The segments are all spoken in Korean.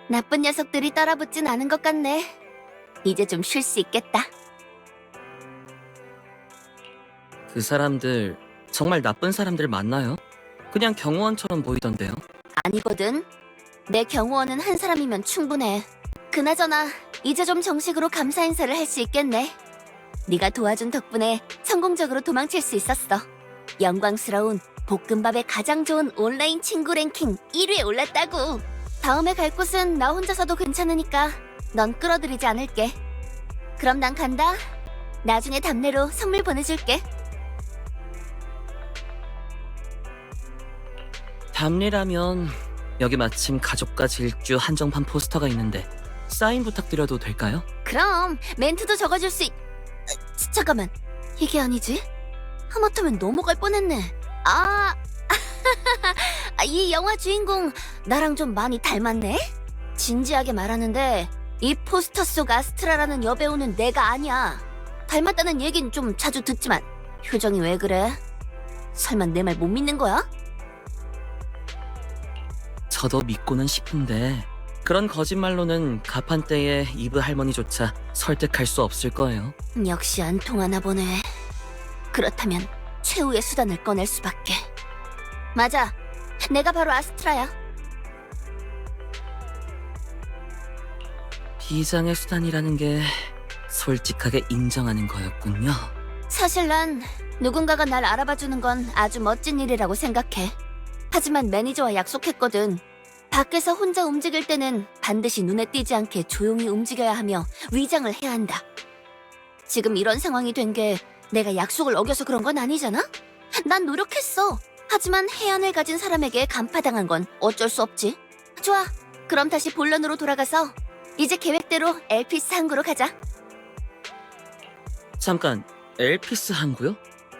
나쁜 녀석들이 따라붙진 않은 것 같네. 이제 좀 쉴 수 있겠다. 그 사람들 정말 나쁜 사람들 맞나요? 그냥 경호원처럼 보이던데요. 아니거든. 내 경호원은 한 사람이면 충분해. 그나저나 이제 좀 정식으로 감사 인사를 할 수 있겠네. 네가 도와준 덕분에 성공적으로 도망칠 수 있었어. 영광스러운 볶음밥의 가장 좋은 온라인 친구 랭킹 1위에 올랐다고. 다음에 갈 곳은 나 혼자서도 괜찮으니까 넌 끌어들이지 않을게. 그럼 난 간다. 나중에 답례로 선물 보내줄게. 답례라면 여기 마침 가족과 질주 한정판 포스터가 있는데 사인 부탁드려도 될까요? 그럼 멘트도 적어줄 수 잠깐만, 이게 아니지? 하마터면 넘어갈 뻔했네. 이 영화 주인공 나랑 좀 많이 닮았네? 진지하게 말하는데 이 포스터 속 아스트라라는 여배우는 내가 아니야. 닮았다는 얘긴 좀 자주 듣지만 표정이 왜 그래? 설마 내 말 못 믿는 거야? 저도 믿고는 싶은데 그런 거짓말로는 가판대의 이브 할머니조차 설득할 수 없을 거예요. 역시 안 통하나 보네. 그렇다면 최후의 수단을 꺼낼 수밖에. 맞아, 내가 바로 아스트라야. 비장의 수단이라는 게 솔직하게 인정하는 거였군요. 사실 난 누군가가 날 알아봐주는 건 아주 멋진 일이라고 생각해. 하지만 매니저와 약속했거든. 밖에서 혼자 움직일 때는 반드시 눈에 띄지 않게 조용히 움직여야 하며 위장을 해야 한다. 지금 이런 상황이 된 게 내가 약속을 어겨서 그런 건 아니잖아? 난 노력했어. 하지만 해안을 가진 사람에게 간파당한 건 어쩔 수 없지. 좋아, 그럼 다시 본론으로 돌아가서 이제 계획대로 엘피스 항구로 가자. 잠깐, 엘피스 항구요?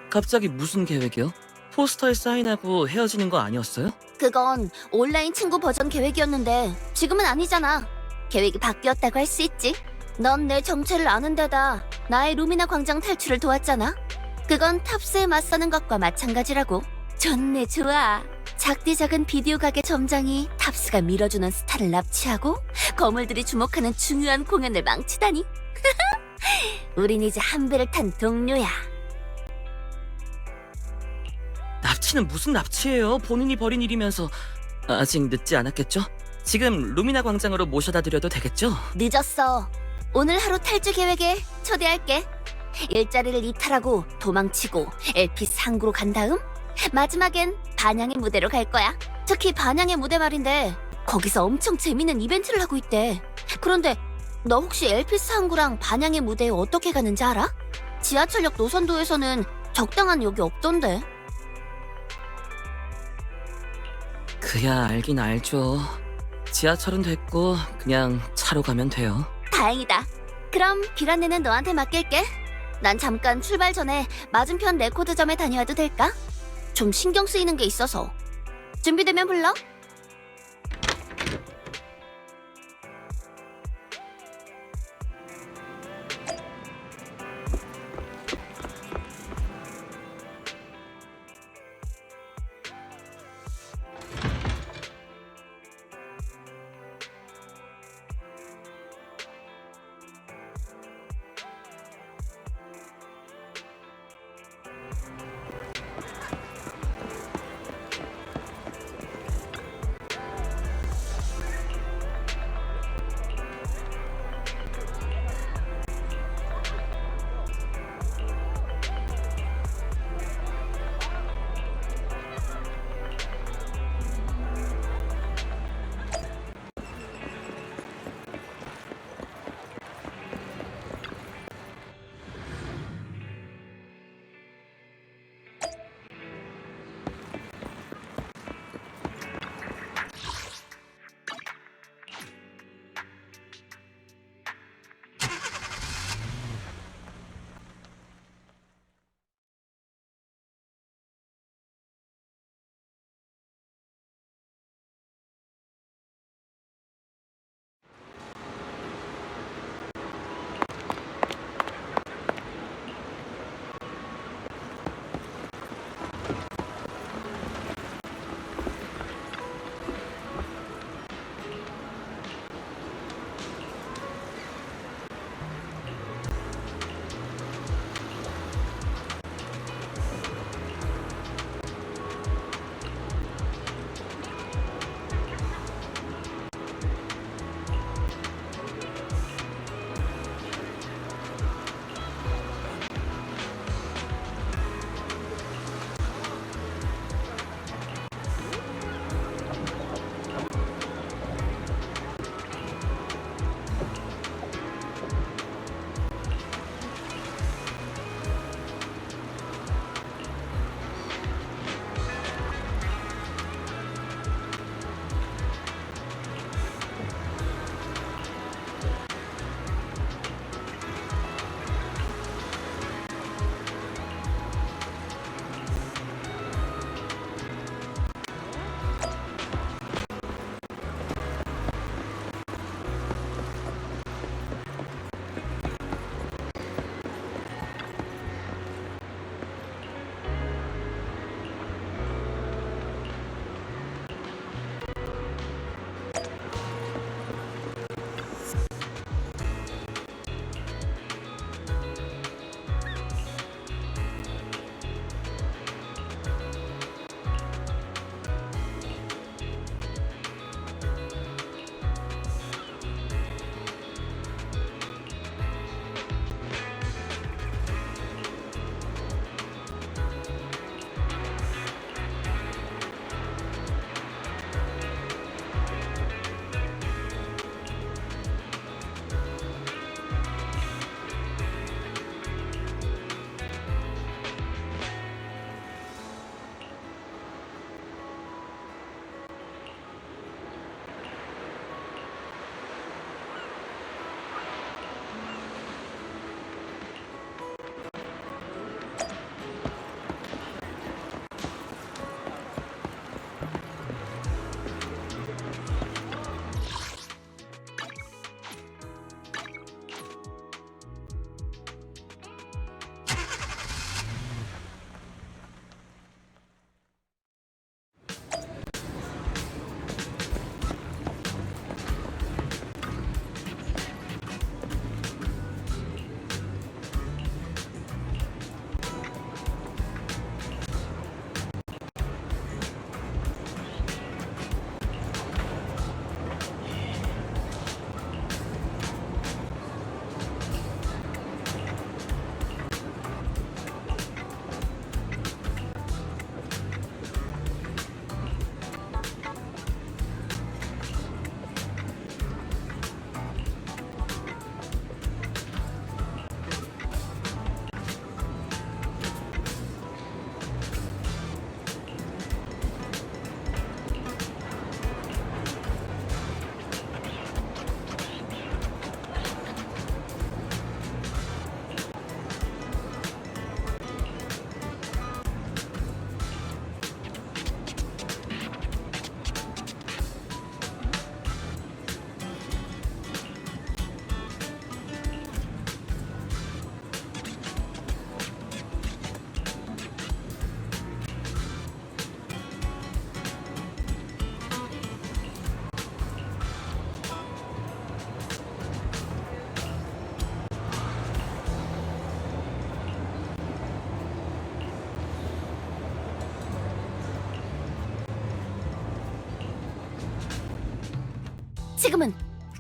갑자기 무슨 계획이요? 포스터에 사인하고 헤어지는 거 아니었어요? 그건 온라인 친구 버전 계획이었는데 지금은 아니잖아. 계획이 바뀌었다고 할 수 있지. 넌 내 정체를 아는 데다 나의 루미나 광장 탈출을 도왔잖아. 그건 탑스에 맞서는 것과 마찬가지라고. 좋네, 좋아. 작디 작은 비디오 가게 점장이 탑스가 밀어주는 스타를 납치하고 거물들이 주목하는 중요한 공연을 망치다니. 우린 이제 한 배를 탄 동료야. 납치는 무슨 납치예요? 본인이 벌인 일이면서. 아직 늦지 않았겠죠? 지금 루미나 광장으로 모셔다 드려도 되겠죠? 늦었어. 오늘 하루 탈주 계획에 초대할게. 일자리를 이탈하고 도망치고 엘피스 항구로 간 다음 마지막엔 반향의 무대로 갈 거야. 특히 반향의 무대 말인데 거기서 엄청 재밌는 이벤트를 하고 있대. 그런데 너 혹시 엘피스 항구랑 반향의 무대에 어떻게 가는지 알아? 지하철역 노선도에서는 적당한 역이 없던데. 그야 알긴 알죠. 지하철은 됐고 그냥 차로 가면 돼요. 다행이다. 그럼 길 안내는 너한테 맡길게. 난 잠깐 출발 전에 맞은편 레코드점에 다녀와도 될까? 좀 신경 쓰이는 게 있어서. 준비되면 불러.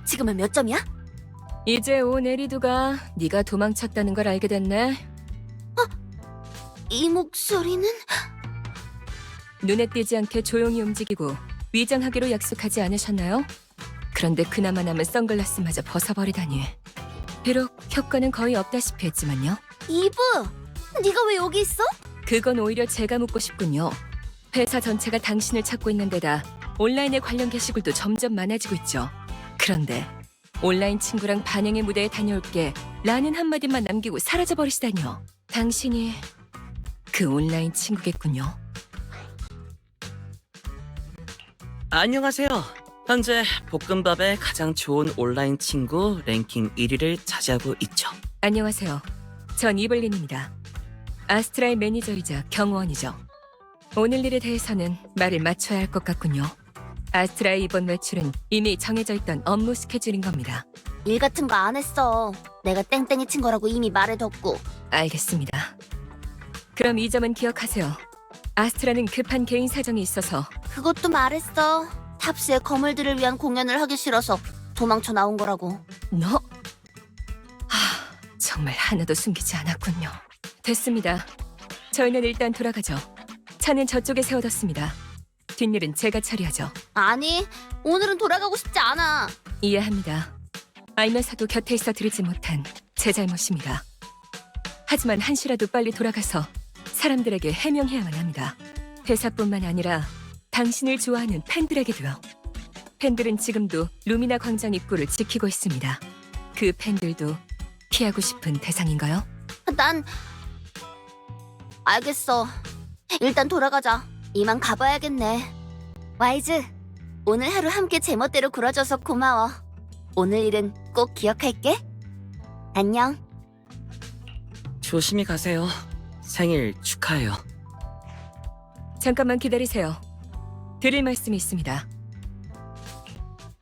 지금은 몇 점이야? 이제 온 에리두가 네가 도망쳤다는 걸 알게 됐네. 이 목소리는? 눈에 띄지 않게 조용히 움직이고 위장하기로 약속하지 않으셨나요? 그런데 그나마 남은 선글라스마저 벗어버리다니. 비록 효과는 거의 없다시피 했지만요. 이브! 네가 왜 여기 있어? 그건 오히려 제가 묻고 싶군요. 회사 전체가 당신을 찾고 있는 데다 온라인의 관련 게시글도 점점 많아지고 있죠. 그런데 온라인 친구랑 반행의 무대에 다녀올게 라는 한마디만 남기고 사라져버리시다니요. 당신이 그 온라인 친구겠군요. 안녕하세요. 현재 볶음밥의 가장 좋은 온라인 친구 랭킹 1위를 차지하고 있죠. 안녕하세요. 전 이블린입니다. 아스트라의 매니저이자 경호원이죠. 오늘 일에 대해서는 말을 맞춰야 할 것 같군요. 아스트라의 이번 외출은 이미 정해져 있던 업무 스케줄인 겁니다. 일 같은 거 안 했어. 내가 땡땡이 친 거라고 이미 말해뒀고. 알겠습니다. 그럼 이 점은 기억하세요. 아스트라는 급한 개인 사정이 있어서 그것도 말했어. 탑스의 거물들을 위한 공연을 하기 싫어서 도망쳐 나온 거라고. 너? 정말 하나도 숨기지 않았군요. 됐습니다. 저희는 일단 돌아가죠. 차는 저쪽에 세워뒀습니다. 뒷일은 제가 처리하죠. 아니, 오늘은 돌아가고 싶지 않아. 이해합니다. 알면서도 곁에 있어 드리지 못한 제 잘못입니다. 하지만 한시라도 빨리 돌아가서 사람들에게 해명해야만 합니다. 회사뿐만 아니라 당신을 좋아하는 팬들에게도요. 팬들은 지금도 루미나 광장 입구를 지키고 있습니다. 그 팬들도 피하고 싶은 대상인가요? 난... 알겠어. 일단 돌아가자. 이만 가봐야겠네. 와이즈, 오늘 하루 함께 제멋대로 굴어줘서 고마워. 오늘 일은 꼭 기억할게. 안녕. 조심히 가세요. 생일 축하해요. 잠깐만 기다리세요. 드릴 말씀이 있습니다.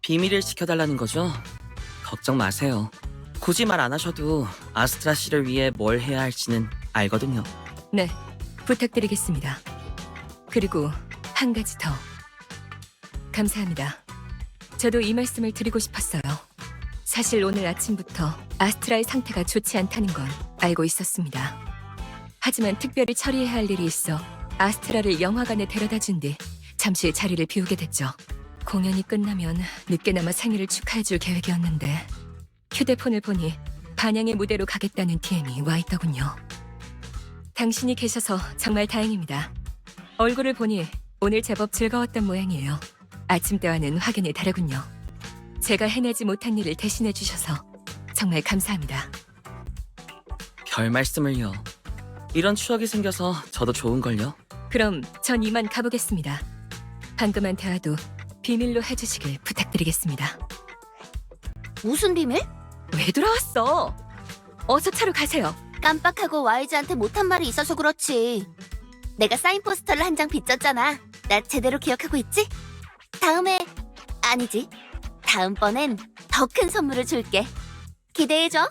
비밀을 지켜달라는 거죠? 걱정 마세요. 굳이 말 안 하셔도 아스트라 씨를 위해 뭘 해야 할지는 알거든요. 네, 부탁드리겠습니다. 그리고 한 가지 더. 감사합니다. 저도 이 말씀을 드리고 싶었어요. 사실 오늘 아침부터 아스트라의 상태가 좋지 않다는 건 알고 있었습니다. 하지만 특별히 처리해야 할 일이 있어 아스트라를 영화관에 데려다 준 뒤 잠시 자리를 비우게 됐죠. 공연이 끝나면 늦게나마 생일을 축하해줄 계획이었는데 휴대폰을 보니 반향의 무대로 가겠다는 DM이 와 있더군요. 당신이 계셔서 정말 다행입니다. 얼굴을 보니 오늘 제법 즐거웠던 모양이에요. 아침 때와는 확연히 다르군요. 제가 해내지 못한 일을 대신해 주셔서 정말 감사합니다. 별 말씀을요. 이런 추억이 생겨서 저도 좋은걸요. 그럼 전 이만 가보겠습니다. 방금 한 대화도 비밀로 해주시길 부탁드리겠습니다. 무슨 비밀? 왜 돌아왔어? 어서 차로 가세요. 깜빡하고 와이즈한테 못한 말이 있어서 그렇지. 내가 사인 포스터를 한 장 빚졌잖아. 나 제대로 기억하고 있지? 아니지. 다음번엔 더 큰 선물을 줄게. 기대해줘.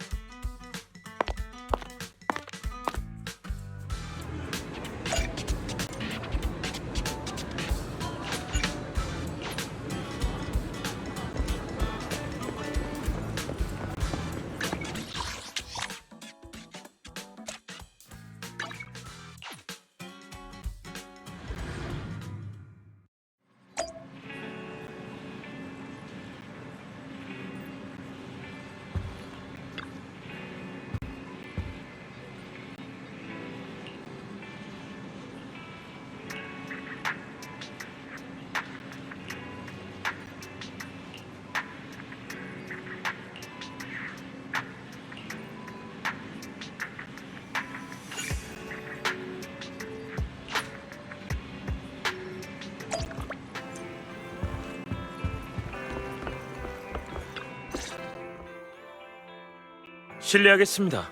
실례하겠습니다.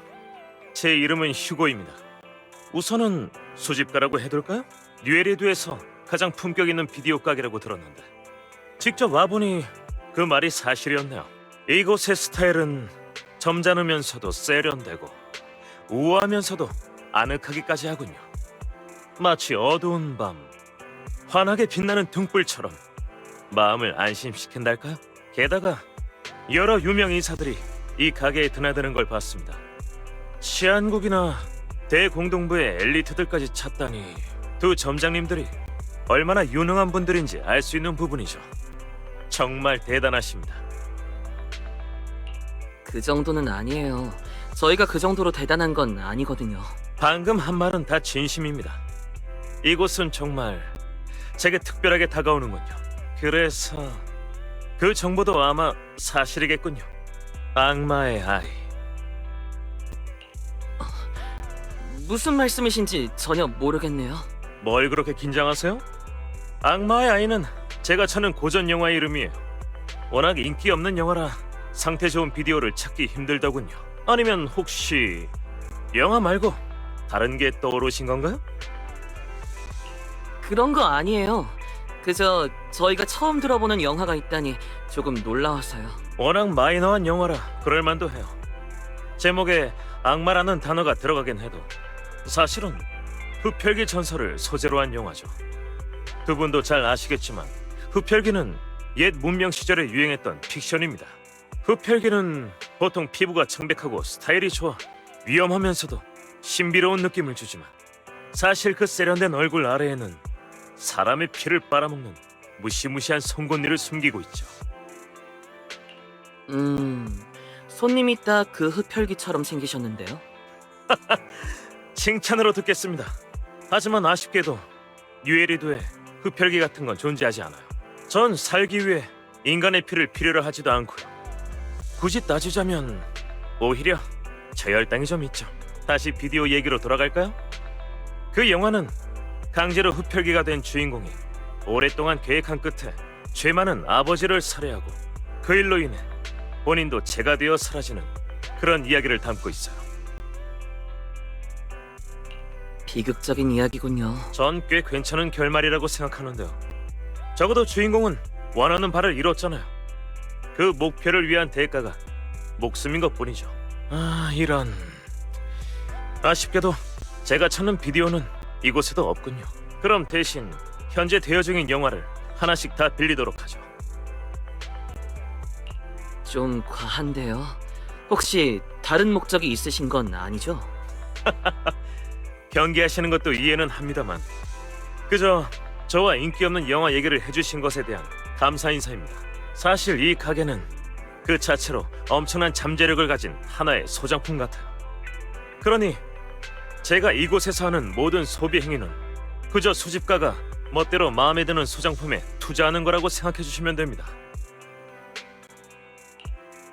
제 이름은 휴고입니다. 우선은 수집가라고 해둘까요? 뉴에리두에서 가장 품격 있는 비디오 가게라고 들었는데 직접 와보니 그 말이 사실이었네요. 이곳의 스타일은 점잖으면서도 세련되고 우아하면서도 아늑하기까지 하군요. 마치 어두운 밤 환하게 빛나는 등불처럼 마음을 안심시킨달까요? 게다가 여러 유명 인사들이 이 가게에 드나드는 걸 봤습니다. 치안국이나 대공동부의 엘리트들까지 찾다니 두 점장님들이 얼마나 유능한 분들인지 알 수 있는 부분이죠. 정말 대단하십니다. 그 정도는 아니에요. 저희가 그 정도로 대단한 건 아니거든요. 방금 한 말은 다 진심입니다. 이곳은 정말 제게 특별하게 다가오는군요. 그래서 그 정보도 아마 사실이겠군요. 악마의 아이. 무슨 말씀이신지 전혀 모르겠네요. 뭘 그렇게 긴장하세요? 악마의 아이는 제가 찾는 고전 영화의 이름이에요. 워낙 인기 없는 영화라 상태 좋은 비디오를 찾기 힘들더군요. 아니면 혹시 영화 말고 다른 게 떠오르신 건가요? 그런 거 아니에요. 그저 저희가 처음 들어보는 영화가 있다니 조금 놀라워서요. 워낙 마이너한 영화라 그럴만도 해요. 제목에 악마라는 단어가 들어가긴 해도 사실은 흡혈귀 전설을 소재로 한 영화죠. 두 분도 잘 아시겠지만 흡혈귀는 옛 문명 시절에 유행했던 픽션입니다. 흡혈귀는 보통 피부가 청백하고 스타일이 좋아 위험하면서도 신비로운 느낌을 주지만 사실 그 세련된 얼굴 아래에는 사람의 피를 빨아먹는 무시무시한 송곳니를 숨기고 있죠. 손님이 딱 그 흡혈귀처럼 생기셨는데요. 칭찬으로 듣겠습니다. 하지만 아쉽게도 뉴에리도에 흡혈귀 같은 건 존재하지 않아요. 전 살기 위해 인간의 피를 필요로 하지도 않고요. 굳이 따지자면 오히려 저 혈당이 좀 있죠. 다시 비디오 얘기로 돌아갈까요? 그 영화는 강제로 흡혈귀가 된 주인공이 오랫동안 계획한 끝에 죄 많은 아버지를 살해하고 그 일로 인해 본인도 죄가 되어 사라지는 그런 이야기를 담고 있어요. 비극적인 이야기군요. 전 꽤 괜찮은 결말이라고 생각하는데요. 적어도 주인공은 원하는 바를 이뤘잖아요. 그 목표를 위한 대가가 목숨인 것뿐이죠. 이런... 아쉽게도 제가 찾는 비디오는 이곳에도 없군요. 그럼 대신 현재 대여 중인 영화를 하나씩 다 빌리도록 하죠. 좀 과한데요. 혹시 다른 목적이 있으신 건 아니죠? 경계하시는 것도 이해는 합니다만 그저 저와 인기 없는 영화 얘기를 해주신 것에 대한 감사 인사입니다. 사실 이 가게는 그 자체로 엄청난 잠재력을 가진 하나의 소장품 같아요. 그러니 제가 이곳에서 하는 모든 소비 행위는 그저 수집가가 멋대로 마음에 드는 소장품에 투자하는 거라고 생각해 주시면 됩니다.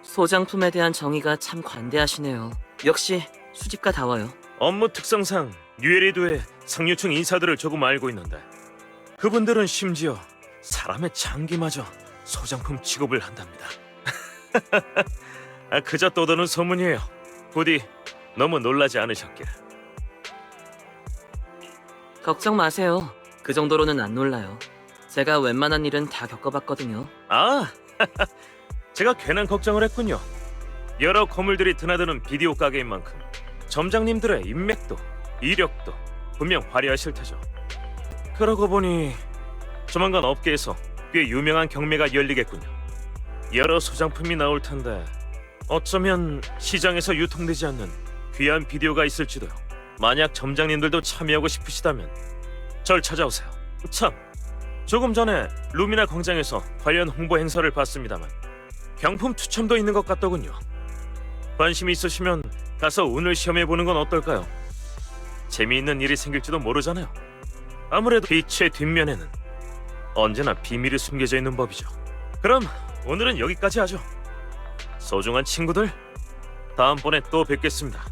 소장품에 대한 정의가 참 관대하시네요. 역시 수집가다워요. 업무 특성상 뉴에리도의 상류층 인사들을 조금 알고 있는데 그분들은 심지어 사람의 장기마저 소장품 취급을 한답니다. 그저 떠도는 소문이에요. 부디 너무 놀라지 않으셨길. 걱정 마세요. 그 정도로는 안 놀라요. 제가 웬만한 일은 다 겪어봤거든요. 제가 괜한 걱정을 했군요. 여러 거물들이 드나드는 비디오 가게인 만큼 점장님들의 인맥도 이력도 분명 화려하실 테죠. 그러고 보니 조만간 업계에서 꽤 유명한 경매가 열리겠군요. 여러 소장품이 나올 텐데 어쩌면 시장에서 유통되지 않는 귀한 비디오가 있을지도요. 만약 점장님들도 참여하고 싶으시다면 절 찾아오세요. 참, 조금 전에 루미나 광장에서 관련 홍보 행사를 봤습니다만 경품 추첨도 있는 것 같더군요. 관심 있으시면 가서 운을 시험해보는 건 어떨까요? 재미있는 일이 생길지도 모르잖아요. 아무래도 빛의 뒷면에는 언제나 비밀이 숨겨져 있는 법이죠. 그럼 오늘은 여기까지 하죠. 소중한 친구들, 다음번에 또 뵙겠습니다.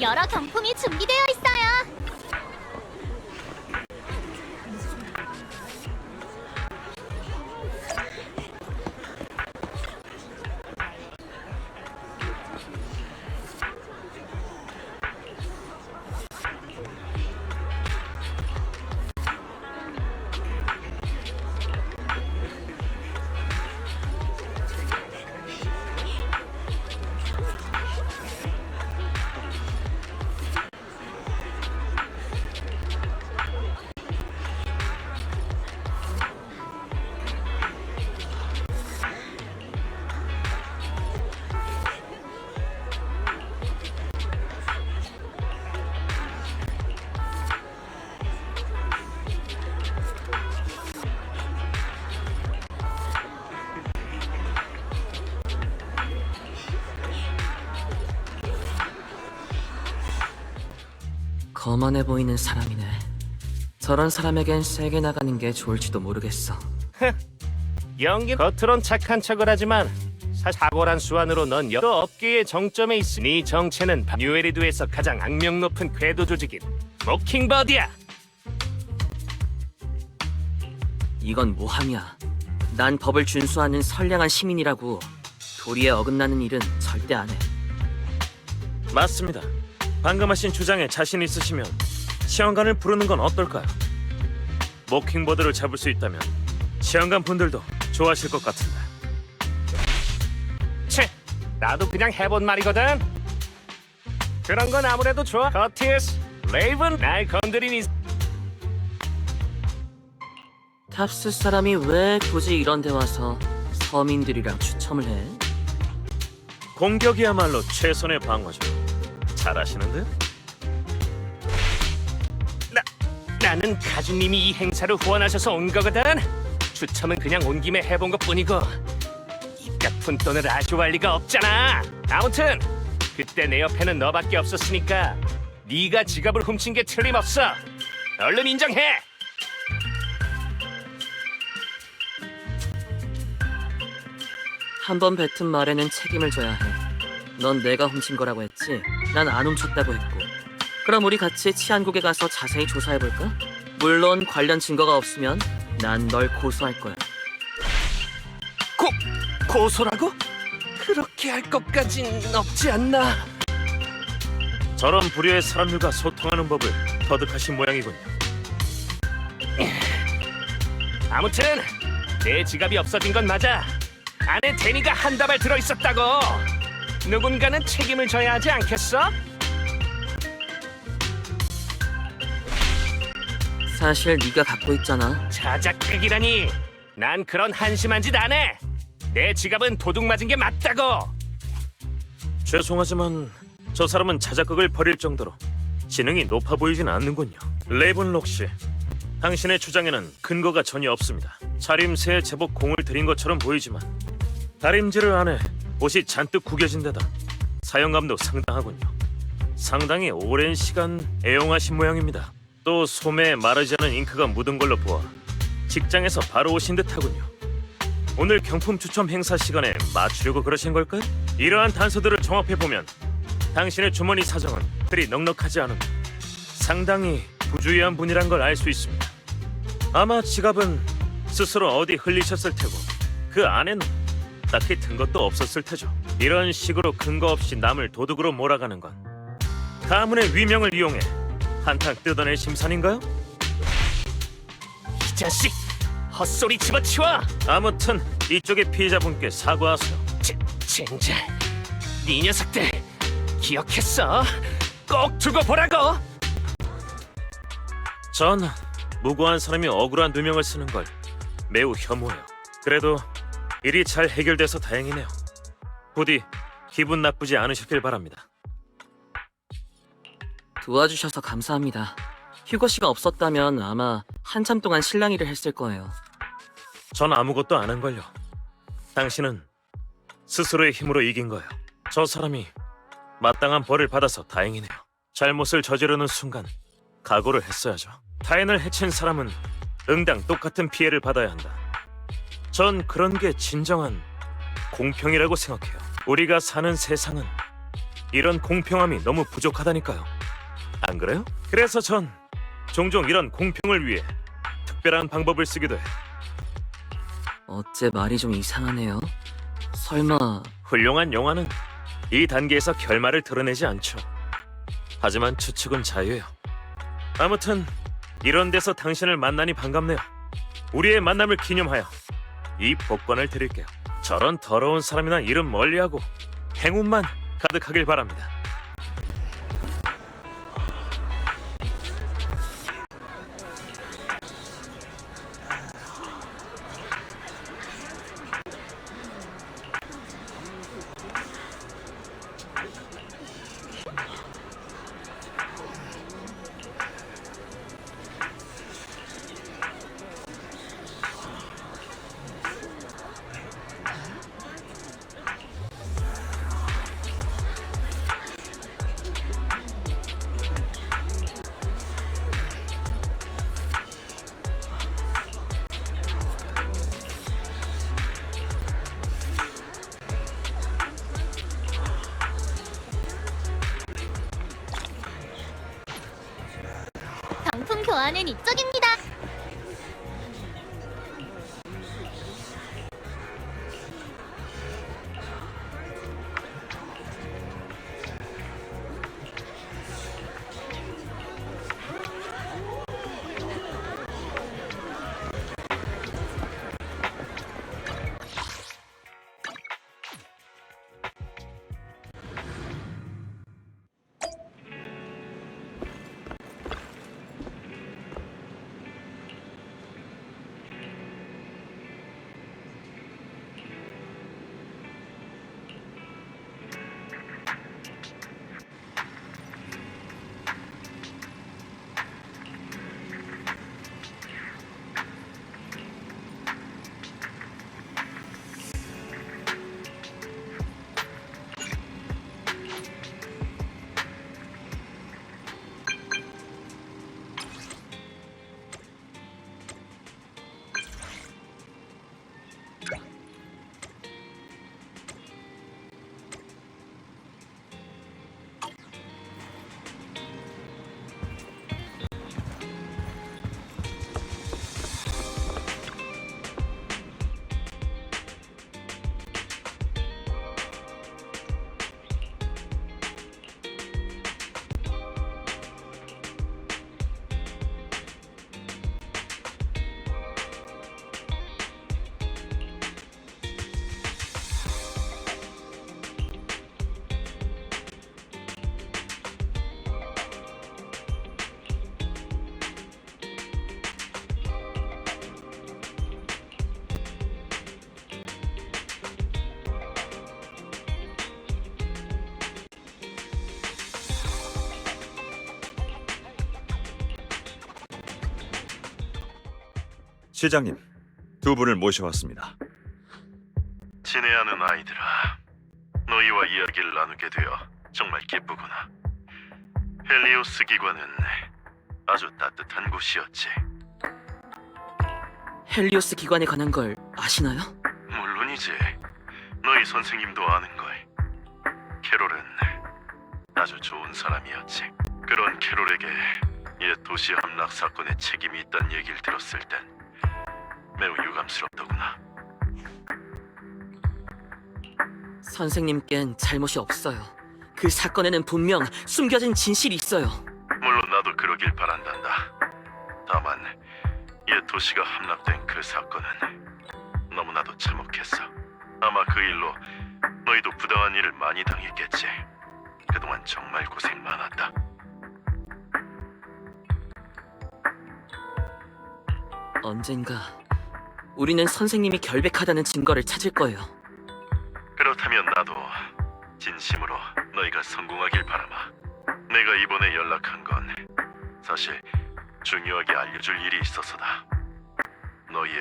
여러 경품이 준비되어 있어요. 거만해 보이는 사람이네. 저런 사람에겐 세게 나가는 게 좋을지도 모르겠어. 연기 겉으론 착한 척을 하지만 사고란 수완으로 넌 여러 업계의 정점에 있으니 정체는 뉴에리드에서 가장 악명 높은 궤도 조직인 모킹버드야. 이건 모함이야. 난 법을 준수하는 선량한 시민이라고. 도리에 어긋나는 일은 절대 안 해. 맞습니다. 방금 하신 주장에 자신 있으시면 시험관을 부르는 건 어떨까요? 모킹버드를 잡을 수 있다면 시험관 분들도 좋아하실 것 같은데. 채, 나도 그냥 해본 말이거든. 그런 건 아무래도 좋아. 커티스, 레이븐, 날 건드리니. 탑스 사람이 왜 굳이 이런 데 와서 서민들이랑 추첨을 해? 공격이야말로 최선의 방어죠. 잘하시는데? 나는 가주님이 이 행사를 후원하셔서 온 거거든. 추첨은 그냥 온 김에 해본 것뿐이고 이깟 푼돈을 아쉬워할 리가 없잖아. 아무튼 그때 내 옆에는 너밖에 없었으니까 네가 지갑을 훔친 게 틀림없어. 얼른 인정해. 한 번 뱉은 말에는 책임을 져야 해. 넌 내가 훔친 거라고 했지? 난 안 훔쳤다고 했고. 그럼 우리 같이 치안국에 가서 자세히 조사해볼까? 물론 관련 증거가 없으면 난 널 고소할 거야. 고소라고? 그렇게 할 것까진 없지 않나. 저런 부류의 사람들과 소통하는 법을 터득하신 모양이군요. 아무튼 내 지갑이 없어진 건 맞아. 안에 데니가 한 다발 들어있었다고. 누군가는 책임을 져야 하지 않겠어? 사실 네가 갖고 있잖아. 자작극이라니. 난 그런 한심한 짓 안 해. 내 지갑은 도둑 맞은 게 맞다고. 죄송하지만 저 사람은 자작극을 벌일 정도로 지능이 높아 보이진 않는군요. 레이븐록 씨, 당신의 주장에는 근거가 전혀 없습니다. 차림새에 제법 공을 들인 것처럼 보이지만 다림질을 안 해 옷이 잔뜩 구겨진 데다 사용감도 상당하군요. 상당히 오랜 시간 애용하신 모양입니다. 또 소매에 마르지 않은 잉크가 묻은 걸로 보아 직장에서 바로 오신 듯하군요. 오늘 경품 추첨 행사 시간에 맞추려고 그러신 걸까요? 이러한 단서들을 종합해보면 당신의 주머니 사정은 그리 넉넉하지 않은 상당히 부주의한 분이란 걸 알 수 있습니다. 아마 지갑은 스스로 어디 흘리셨을 테고 그 안에는 딱히 든 것도 없었을 테죠. 이런 식으로 근거 없이 남을 도둑으로 몰아가는 건 가문의 위명을 이용해 한탕 뜯어낼 심산인가요? 이 자식, 헛소리 집어치워. 아무튼 이쪽의 피해자분께 사과하세요. 젠장, 네 녀석들 기억했어? 꼭 두고 보라고. 전 무고한 사람이 억울한 누명을 쓰는 걸 매우 혐오해요. 그래도 일이 잘 해결돼서 다행이네요. 부디 기분 나쁘지 않으셨길 바랍니다. 도와주셔서 감사합니다. 휴거 씨가 없었다면 아마 한참 동안 실랑이를 했을 거예요. 전 아무것도 안 한 걸요. 당신은 스스로의 힘으로 이긴 거예요. 저 사람이 마땅한 벌을 받아서 다행이네요. 잘못을 저지르는 순간 각오를 했어야죠. 타인을 해친 사람은 응당 똑같은 피해를 받아야 한다. 전 그런 게 진정한 공평이라고 생각해요. 우리가 사는 세상은 이런 공평함이 너무 부족하다니까요. 안 그래요? 그래서 전 종종 이런 공평을 위해 특별한 방법을 쓰기도 해. 어째 말이 좀 이상하네요. 설마 훌륭한 영화는 이 단계에서 결말을 드러내지 않죠. 하지만 추측은 자유예요. 아무튼 이런 데서 당신을 만나니 반갑네요. 우리의 만남을 기념하여 이 복권을 드릴게요. 저런 더러운 사람이나 이름 멀리하고 행운만 가득하길 바랍니다. 상품 교환은 이쪽입니다. 시장님, 두 분을 모셔왔습니다. 친애하는 아이들아, 너희와 이야기를 나누게 되어 정말 기쁘구나. 헬리오스 기관은 아주 따뜻한 곳이었지. 헬리오스 기관에 관한 걸 아시나요? 물론이지. 너희 선생님도 아는걸. 캐롤은 아주 좋은 사람이었지. 그런 캐롤에게 옛 도시 함락 사건에 책임이 있다는 얘기를 들었을 땐 매우 유감스럽더구나. 선생님께는 잘못이 없어요. 그 사건에는 분명 숨겨진 진실이 있어요. 물론 나도 그러길 바란단다. 다만 옛 도시가 함락된 그 사건은 너무나도 참혹했어. 아마 그 일로 너희도 부당한 일을 많이 당했겠지. 그동안 정말 고생 많았다. 언젠가 우리는 선생님이 결백하다는 증거를 찾을 거예요. 그렇다면 나도 진심으로 너희가 성공하길 바라마. 내가 이번에 연락한 건 사실 중요하게 알려줄 일이 있어서다. 너희의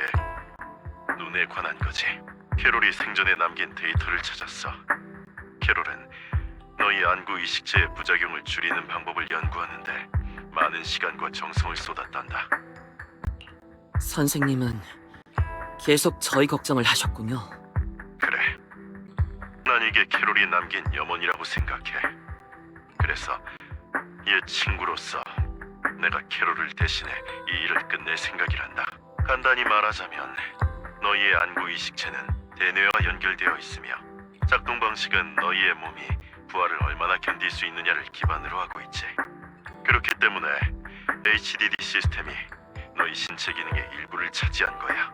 눈에 관한 거지. 캐롤이 생전에 남긴 데이터를 찾았어. 캐롤은 너희 안구 이식체의 부작용을 줄이는 방법을 연구하는데 많은 시간과 정성을 쏟았단다. 선생님은 계속 저희 걱정을 하셨군요. 그래. 난 이게 캐롤이 남긴 염원이라고 생각해. 그래서 얘 친구로서 내가 캐롤을 대신해 이 일을 끝낼 생각이란다. 간단히 말하자면 너희의 안구 이식체는 대뇌와 연결되어 있으며 작동 방식은 너희의 몸이 부하를 얼마나 견딜 수 있느냐를 기반으로 하고 있지. 그렇기 때문에 HDD 시스템이 너희 신체 기능의 일부를 차지한 거야.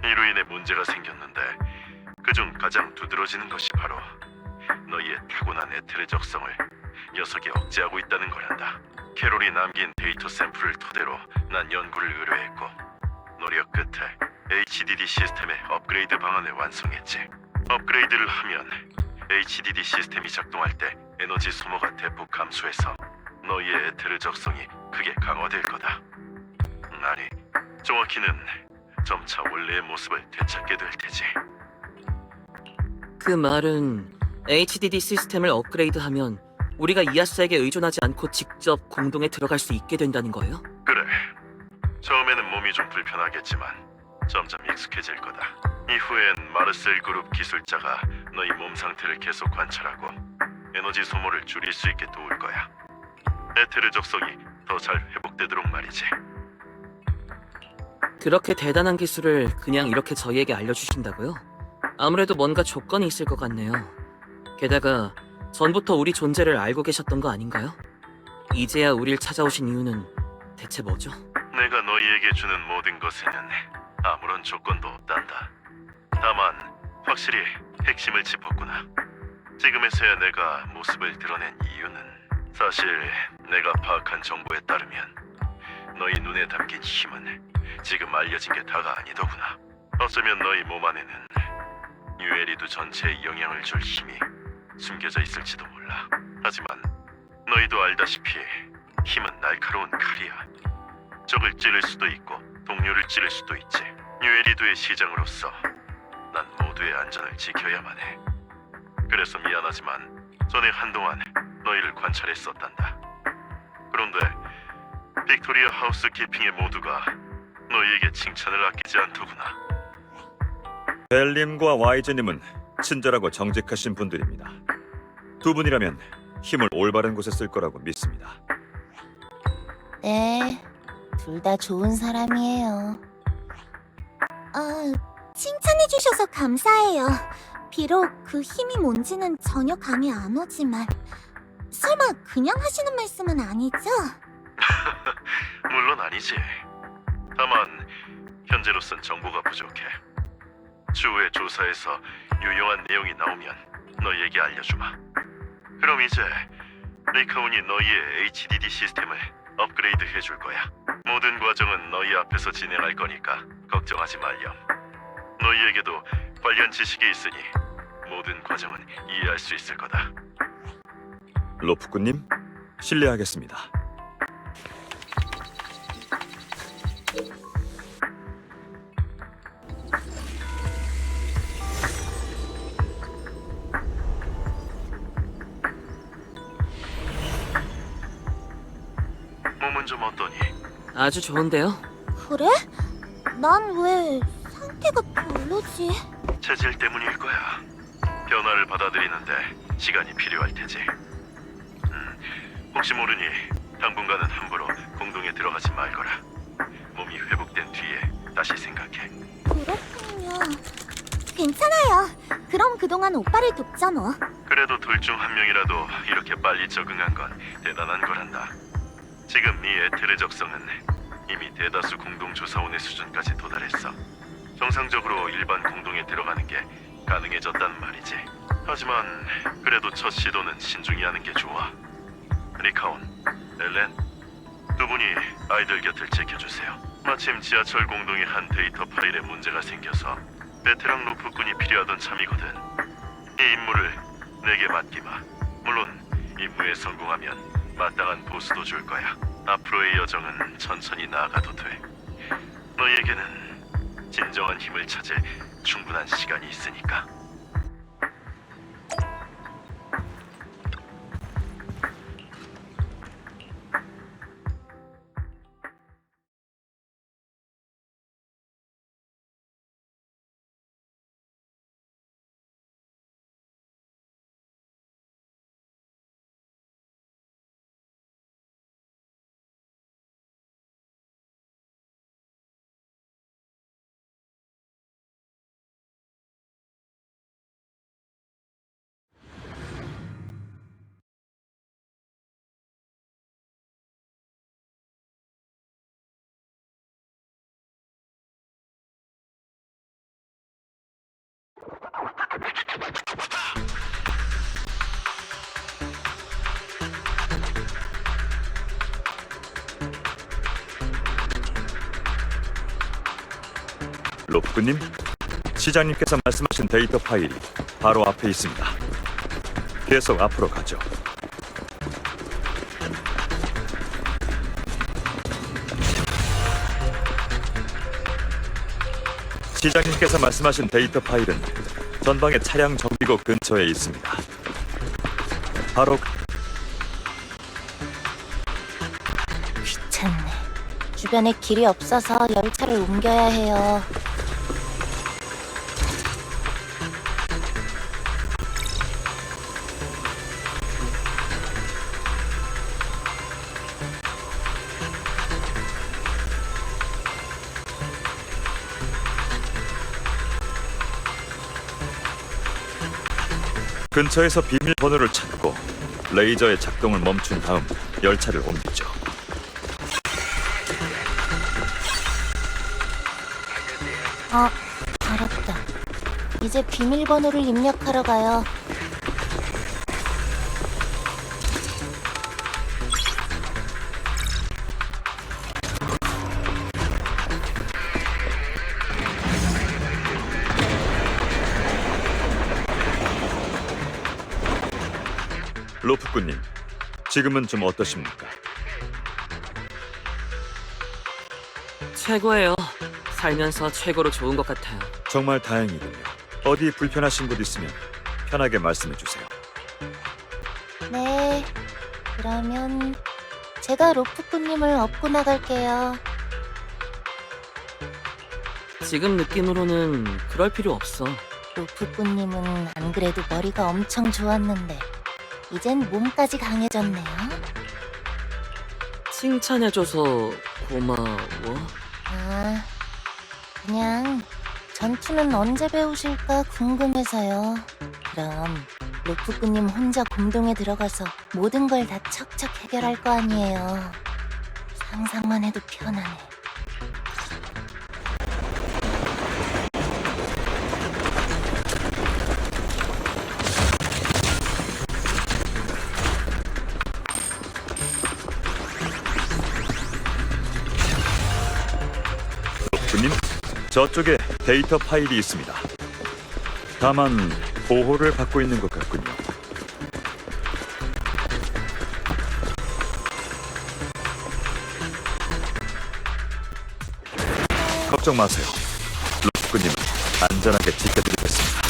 이로 인해 문제가 생겼는데 그중 가장 두드러지는 것이 바로 너희의 타고난 에테르적성을 녀석이 억제하고 있다는 거란다. 캐롤이 남긴 데이터 샘플을 토대로 난 연구를 의뢰했고 노력 끝에 HDD 시스템의 업그레이드 방안을 완성했지. 업그레이드를 하면 HDD 시스템이 작동할 때 에너지 소모가 대폭 감소해서 너희의 에테르 적성이 크게 강화될 거다. 아니, 정확히는 점차 원래의 모습을 되찾게 될 테지. 그 말은 HDD 시스템을 업그레이드하면 우리가 이아스에게 의존하지 않고 직접 공동에 들어갈 수 있게 된다는 거예요? 그래. 처음에는 몸이 좀 불편하겠지만 점점 익숙해질 거다. 이후엔 마르셀 그룹 기술자가 너희 몸 상태를 계속 관찰하고 에너지 소모를 줄일 수 있게 도울 거야. 에테르 적성이 더 잘 회복되도록 말이지. 그렇게 대단한 기술을 그냥 이렇게 저희에게 알려주신다고요? 아무래도 뭔가 조건이 있을 것 같네요. 게다가 전부터 우리 존재를 알고 계셨던 거 아닌가요? 이제야 우릴 찾아오신 이유는 대체 뭐죠? 내가 너희에게 주는 모든 것에는 아무런 조건도 없단다. 다만 확실히 핵심을 짚었구나. 지금에서야 내가 모습을 드러낸 이유는 사실 내가 파악한 정보에 따르면 너희 눈에 담긴 힘은 지금 알려진 게 다가 아니더구나. 어쩌면 너희 몸 안에는 유에리두 전체에 영향을 줄 힘이 숨겨져 있을지도 몰라. 하지만 너희도 알다시피 힘은 날카로운 칼이야. 적을 찌를 수도 있고 동료를 찌를 수도 있지. 유에리두의 시장으로서 난 모두의 안전을 지켜야만 해. 그래서 미안하지만 전에 한동안 너희를 관찰했었단다. 그런데 빅토리아 하우스 키핑의 모두가 너희에게 칭찬을 아끼지 않더구나. 벨님과 와이즈님은 친절하고 정직하신 분들입니다. 두 분이라면 힘을 올바른 곳에 쓸 거라고 믿습니다. 네, 둘 다 좋은 사람이에요. 칭찬해주셔서 감사해요. 비록 그 힘이 뭔지는 전혀 감이 안 오지만 설마 그냥 하시는 말씀은 아니죠? 물론 아니지. 다만 현재로선 정보가 부족해. 추후에 조사에서 유용한 내용이 나오면 너희에게 알려주마. 그럼 이제 리카온이 너희의 HDD 시스템을 업그레이드 해줄 거야. 모든 과정은 너희 앞에서 진행할 거니까 걱정하지 말렴. 너희에게도 관련 지식이 있으니 모든 과정은 이해할 수 있을 거다. 로프꾼님, 실례하겠습니다. 몸은 좀 어떠니? 아주 좋은데요? 그래? 난 왜 상태가 별로지? 체질 때문일 거야. 변화를 받아들이는데 시간이 필요할 테지. 혹시 모르니 당분간은 함부로 공동에 들어가지 말거라. 몸이 회복된 뒤에 다시 생각해. 그렇군요. 괜찮아요. 그럼 그동안 오빠를 돕죠 뭐. 그래도 둘 중 한 명이라도 이렇게 빨리 적응한 건 대단한 거란다. 지금 네 에테르 적성은 이미 대다수 공동조사원의 수준까지 도달했어. 정상적으로 일반 공동에 들어가는 게 가능해졌단 말이지. 하지만 그래도 첫 시도는 신중히 하는 게 좋아. 리카온, 엘렌, 두 분이 아이들 곁을 지켜주세요. 마침 지하철 공동의 한 데이터 파일에 문제가 생겨서 베테랑 로프꾼이 필요하던 참이거든. 이 임무를 내게 맡기마. 물론 임무에 성공하면 마땅한 보수도 줄 거야. 앞으로의 여정은 천천히 나아가도 돼. 너희에게는 진정한 힘을 찾을 충분한 시간이 있으니까. 로프님, 시장님께서 말씀하신 데이터 파일이 바로 앞에 있습니다. 계속 앞으로 가죠. 시장님께서 말씀하신 데이터 파일은 전방의 차량 정비고 근처에 있습니다. 바로 귀찮네. 주변에 길이 없어서 열차를 옮겨야 해요. 근처에서 비밀번호를 찾고 레이저의 작동을 멈춘 다음 열차를 옮기죠. 알았다. 이제 비밀번호를 입력하러 가요. 로프꾼님, 지금은 좀 어떠십니까? 최고예요. 살면서 최고로 좋은 것 같아요. 정말 다행이군요. 어디 불편하신 곳 있으면 편하게 말씀해 주세요. 네. 그러면 제가 로프꾼님을 업고 나갈게요. 지금 느낌으로는 그럴 필요 없어. 로프꾼님은 안 그래도 머리가 엄청 좋았는데 이젠 몸까지 강해졌네요. 칭찬해줘서 고마워. 그냥 전투는 언제 배우실까 궁금해서요. 그럼 로프꾼님 혼자 공동에 들어가서 모든 걸 다 척척 해결할 거 아니에요. 상상만 해도 편하네. 로프님, 저쪽에 데이터 파일이 있습니다. 다만 보호를 받고 있는 것 같군요. 걱정 마세요. 로프님은 안전하게 지켜드리겠습니다.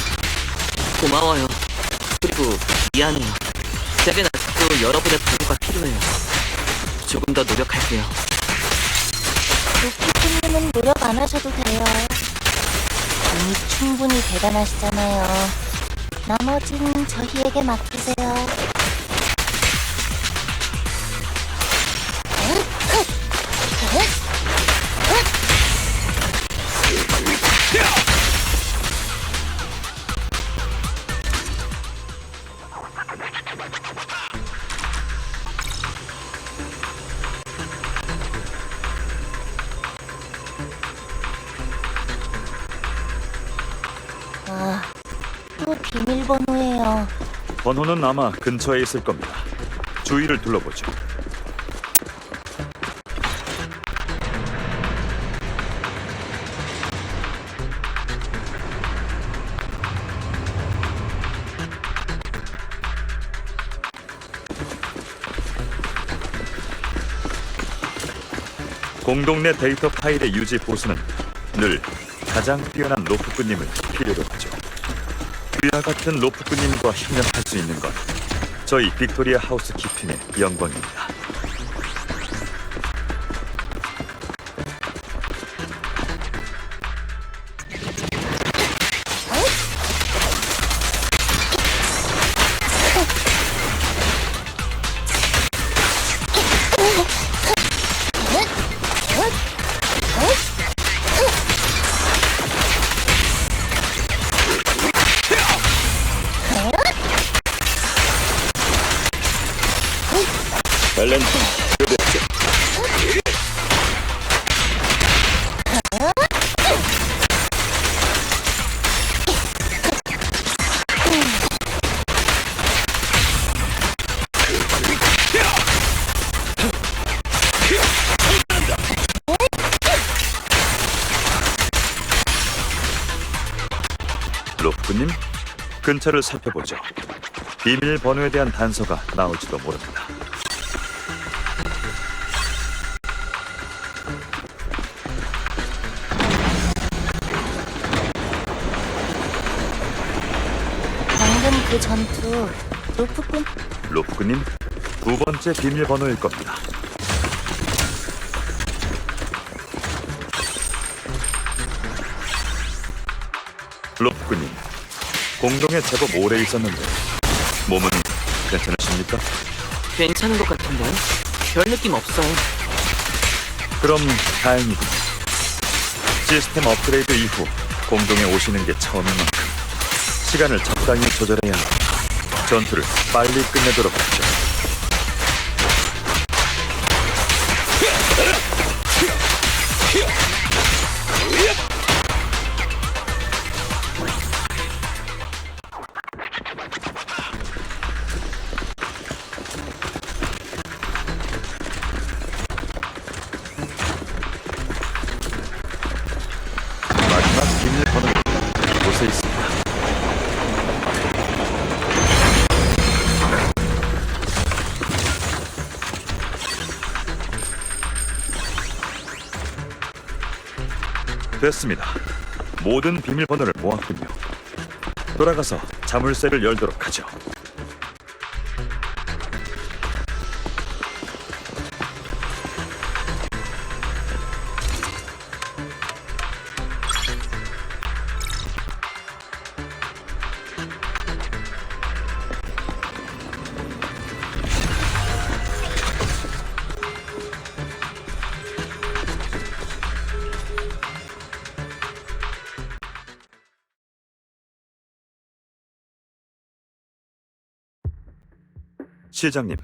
고마워요. 그리고 미안해요. 제겐 아직도 여러분의 보호가 필요해요. 조금 더 노력할게요. 로프꾼님은 노력 안 하셔도 돼요. 이미 충분히 대단하시잖아요. 나머진 저희에게 맡기세요. 또 비밀번호예요. 번호는 아마 근처에 있을 겁니다. 주위를 둘러보죠. 공동 내 데이터 파일의 유지 보수는 늘 가장 뛰어난 로프꾼님을 필요로 하죠. 위와 같은 로프꾼님과 협력할 수 있는 건 저희 빅토리아 하우스 키핑의 영광입니다. 근처를 살펴보죠. 비밀 번호에 대한 단서가 나올지도 모릅니다. 방금 그 전투 로프꾼 로프꾼님, 두 번째 비밀 번호일 겁니다. 로프꾼님, 공동에 제법 오래 있었는데 몸은 괜찮으십니까? 괜찮은 것 같은데요? 별 느낌 없어요. 그럼 다행이군요. 시스템 업그레이드 이후 공동에 오시는 게 처음인 만큼 시간을 적당히 조절해야 합니다. 전투를 빨리 끝내도록 하죠. 마지막 비밀 번호는 이곳에 있습니다. 됐습니다. 모든 비밀번호를 모았군요. 돌아가서 자물쇠를 열도록 하죠. 시장님,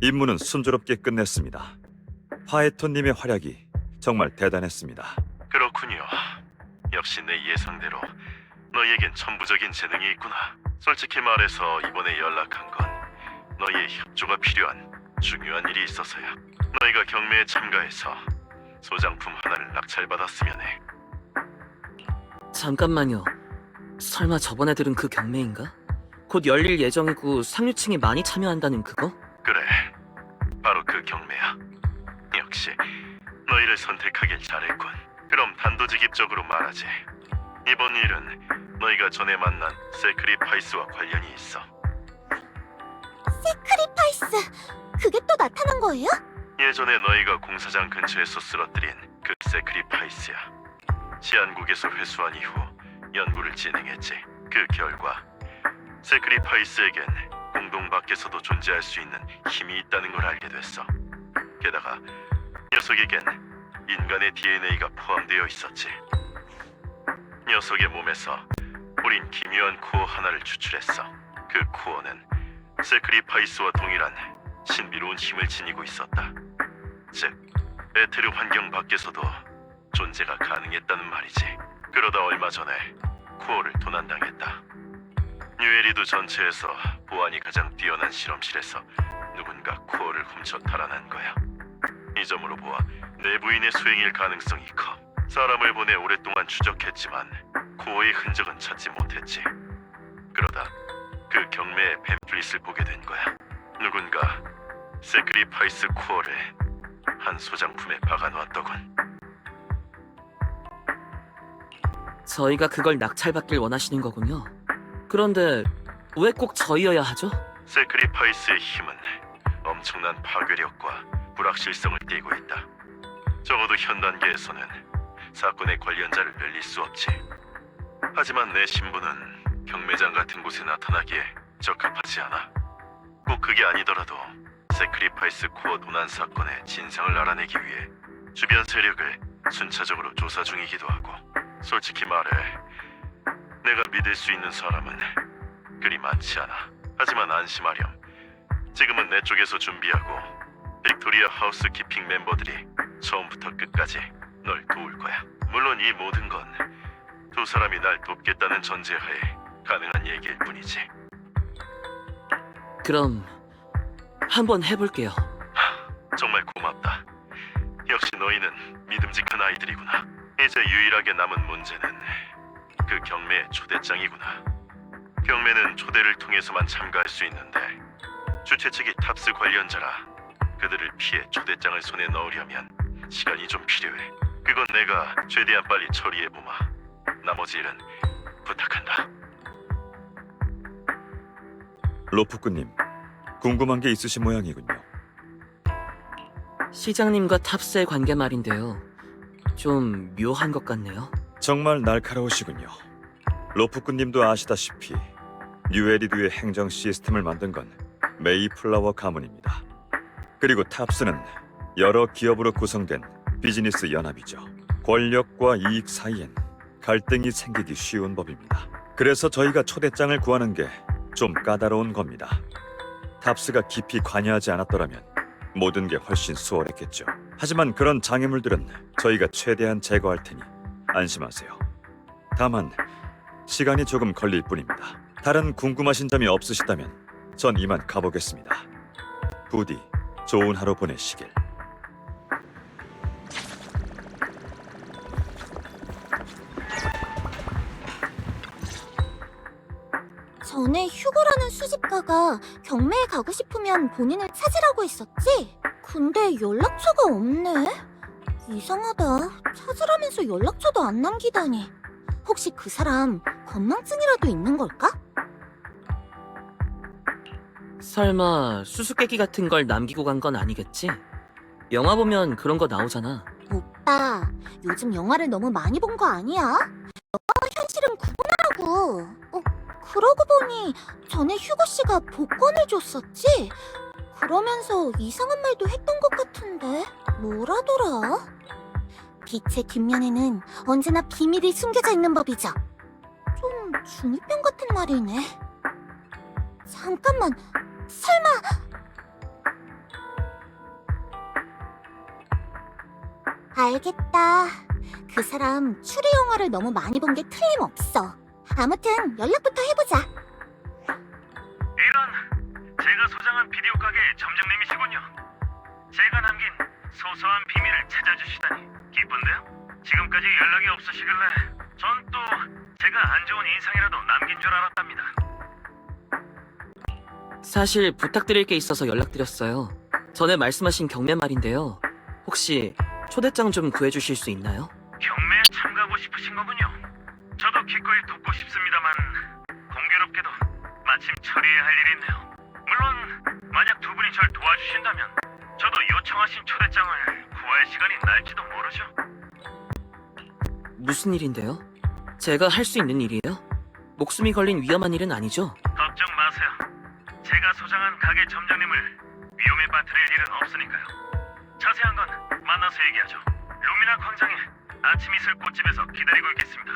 임무는 순조롭게 끝냈습니다. 파에톤님의 활약이 정말 대단했습니다. 그렇군요. 역시 내 예상대로 너희에겐 천부적인 재능이 있구나. 솔직히 말해서 이번에 연락한 건 너희의 협조가 필요한 중요한 일이 있어서야. 너희가 경매에 참가해서 소장품 하나를 낙찰받았으면 해. 잠깐만요. 설마 저번에 들은 그 경매인가? 곧 열릴 예정이고 상류층이 많이 참여한다는 그거? 그래, 바로 그 경매야. 역시 너희를 선택하길 잘했군. 그럼 단도직입적으로 말하지. 이번 일은 너희가 전에 만난 세크리파이스와 관련이 있어. 세크리파이스 그게 또 나타난 거예요? 예전에 너희가 공사장 근처에서 쓰러뜨린 그 세크리파이스야. 시안국에서 회수한 이후 연구를 진행했지. 그 결과 세크리파이스에겐 공동 밖에서도 존재할 수 있는 힘이 있다는 걸 알게 됐어. 게다가 녀석에겐 인간의 DNA가 포함되어 있었지. 녀석의 몸에서 우린 기묘한 코어 하나를 추출했어. 그 코어는 세크리파이스와 동일한 신비로운 힘을 지니고 있었다. 즉, 에테르 환경 밖에서도 존재가 가능했다는 말이지. 그러다 얼마 전에 코어를 도난당했다. 뉴에리드 전체에서 보안이 가장 뛰어난 실험실에서 누군가 코어를 훔쳐 탈환한 거야. 이 점으로 보아 내부인의 수행일 가능성이 커. 사람을 보내 오랫동안 추적했지만 코어의 흔적은 찾지 못했지. 그러다 그 경매의 팸플릿을 보게 된 거야. 누군가 세크리파이스 코어를 한 소장품에 박아놓았더군. 저희가 그걸 낙찰받길 원하시는 거군요. 그런데 왜 꼭 저희여야 하죠? 세크리파이스의 힘은 엄청난 파괴력과 불확실성을 띠고 있다. 적어도 현 단계에서는 사건의 관련자를 늘릴 수 없지. 하지만 내 신분은 경매장 같은 곳에 나타나기에 적합하지 않아. 꼭 그게 아니더라도 세크리파이스 코어 도난 사건의 진상을 알아내기 위해 주변 세력을 순차적으로 조사 중이기도 하고. 솔직히 말해, 내가 믿을 수 있는 사람은 그리 많지 않아. 하지만 안심하렴. 지금은 내 쪽에서 준비하고 빅토리아 하우스 키핑 멤버들이 처음부터 끝까지 널 도울 거야. 물론 이 모든 건 두 사람이 날 돕겠다는 전제하에 가능한 얘기일 뿐이지. 그럼 한번 해볼게요. 정말 고맙다. 역시 너희는 믿음직한 아이들이구나. 이제 유일하게 남은 문제는 그 경매의 초대장이구나. 경매는 초대를 통해서만 참가할 수 있는데 주최 측이 탑스 관련자라 그들을 피해 초대장을 손에 넣으려면 시간이 좀 필요해. 그건 내가 최대한 빨리 처리해보마. 나머지 일은 부탁한다. 로프꾼님, 궁금한 게 있으신 모양이군요. 시장님과 탑스의 관계 말인데요. 좀 묘한 것 같네요. 정말 날카로우시군요. 로프꾼님도 아시다시피 뉴에리드의 행정 시스템을 만든 건 메이플라워 가문입니다. 그리고 탑스는 여러 기업으로 구성된 비즈니스 연합이죠. 권력과 이익 사이엔 갈등이 생기기 쉬운 법입니다. 그래서 저희가 초대장을 구하는 게 좀 까다로운 겁니다. 탑스가 깊이 관여하지 않았더라면 모든 게 훨씬 수월했겠죠. 하지만 그런 장애물들은 저희가 최대한 제거할 테니 안심하세요. 다만 시간이 조금 걸릴 뿐입니다. 다른 궁금하신 점이 없으시다면 전 이만 가보겠습니다. 부디 좋은 하루 보내시길. 전에 휴고라는 수집가가 경매에 가고 싶으면 본인을 찾으라고 했었지? 근데 연락처가 없네? 이상하다. 찾으라면서 연락처도 안 남기다니. 혹시 그 사람 건망증이라도 있는 걸까? 설마 수수께끼 같은 걸 남기고 간 건 아니겠지? 영화 보면 그런 거 나오잖아. 오빠, 요즘 영화를 너무 많이 본 거 아니야? 영화와 현실은 구분하라고. 그러고 보니 전에 휴고 씨가 복권을 줬었지? 그러면서 이상한 말도 했던 것 같은데 뭐라더라? 빛의 뒷면에는 언제나 비밀이 숨겨져 있는 법이죠. 좀 중2병 같은 말이네. 잠깐만, 설마... 알겠다. 그 사람 추리 영화를 너무 많이 본 게 틀림없어. 아무튼 연락부터 해보자. 이런, 제가 소장한 비디오 가게의 점장님이시군요. 제가 남긴 소소한 비밀을 찾아주시다니 기쁜데요? 지금까지 연락이 없으시길래 전 또 제가 안 좋은 인상이라도 남긴 줄 알았답니다. 사실 부탁드릴 게 있어서 연락드렸어요. 전에 말씀하신 경매 말인데요. 혹시 초대장 좀 구해주실 수 있나요? 경매에 참가하고 싶으신 거군요. 저도 기꺼이 돕고 싶습니다만 공교롭게도 마침 처리해야 할 일이 있네요. 물론 만약 두 분이 절 도와주신다면 저도 요청하신 초대장을 구할 시간이 날지도 모르죠. 무슨 일인데요? 제가 할 수 있는 일이에요? 목숨이 걸린 위험한 일은 아니죠? 걱정 마세요. 제가 소장한 가게 점장님을 위험에 빠뜨릴 일은 없으니까요. 자세한 건 만나서 얘기하죠. 루미나 광장에 아침 이슬 꽃집에서 기다리고 있겠습니다.